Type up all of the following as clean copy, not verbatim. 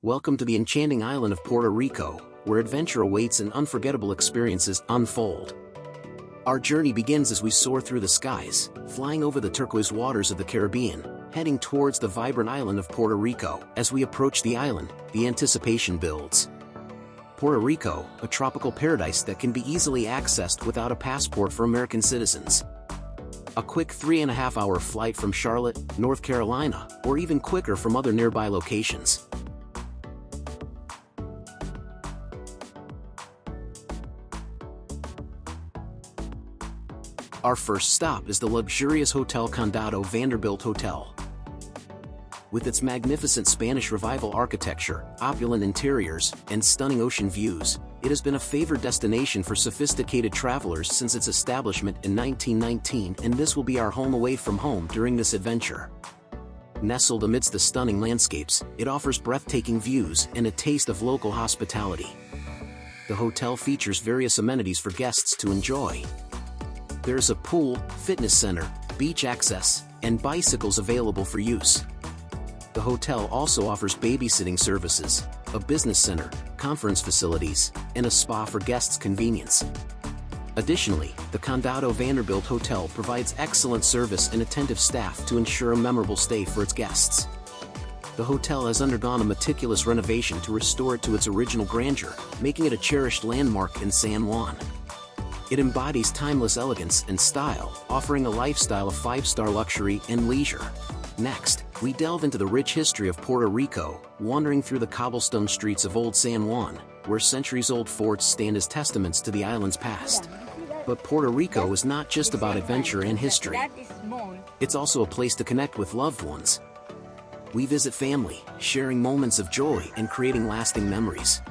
Welcome to the enchanting island of Puerto Rico, where adventure awaits and unforgettable experiences unfold. Our journey begins as we soar through the skies, flying over the turquoise waters of the Caribbean, heading towards the vibrant island of Puerto Rico. As we approach the island, the anticipation builds. Puerto Rico, a tropical paradise that can be easily accessed without a passport for American citizens. A quick 3.5-hour flight from Charlotte, North Carolina, or even quicker from other nearby locations. Our first stop is the luxurious Hotel Condado Vanderbilt Hotel. With its magnificent Spanish Revival architecture, opulent interiors, and stunning ocean views, it has been a favored destination for sophisticated travelers since its establishment in 1919, and this will be our home away from home during this adventure. Nestled amidst the stunning landscapes, it offers breathtaking views and a taste of local hospitality. The hotel features various amenities for guests to enjoy. There's a pool, fitness center, beach access, and bicycles available for use. The hotel also offers babysitting services, a business center, conference facilities, and a spa for guests' convenience. Additionally, the Condado Vanderbilt Hotel provides excellent service and attentive staff to ensure a memorable stay for its guests. The hotel has undergone a meticulous renovation to restore it to its original grandeur, making it a cherished landmark in San Juan. It embodies timeless elegance and style, offering a lifestyle of 5-star luxury and leisure. Next, we delve into the rich history of Puerto Rico, wandering through the cobblestone streets of Old San Juan, where centuries-old forts stand as testaments to the island's past. But Puerto Rico is not just about adventure and history. It's also a place to connect with loved ones. We visit family, sharing moments of joy and creating lasting memories.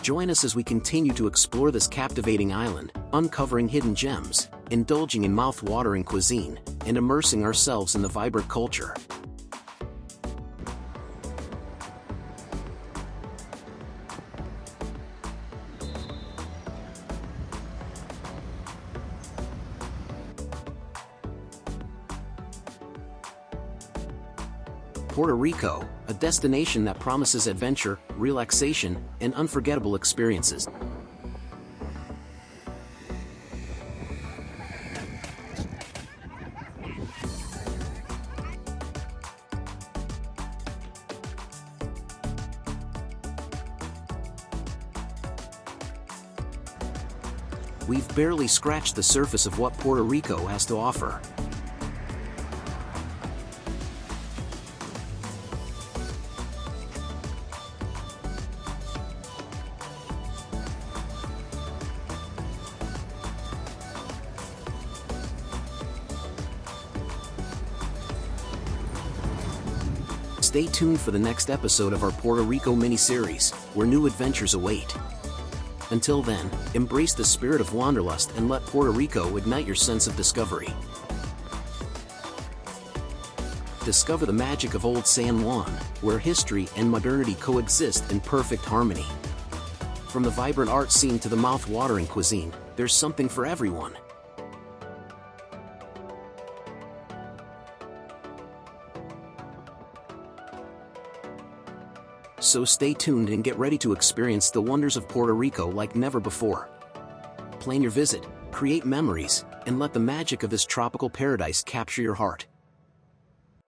Join us as we continue to explore this captivating island, uncovering hidden gems, indulging in mouth-watering cuisine, and immersing ourselves in the vibrant culture. Puerto Rico, a destination that promises adventure, relaxation, and unforgettable experiences. We've barely scratched the surface of what Puerto Rico has to offer. Stay tuned for the next episode of our Puerto Rico mini-series, where new adventures await. Until then, embrace the spirit of wanderlust and let Puerto Rico ignite your sense of discovery. Discover the magic of Old San Juan, where history and modernity coexist in perfect harmony. From the vibrant art scene to the mouth-watering cuisine, there's something for everyone. So stay tuned and get ready to experience the wonders of Puerto Rico like never before. Plan your visit, create memories, and let the magic of this tropical paradise capture your heart.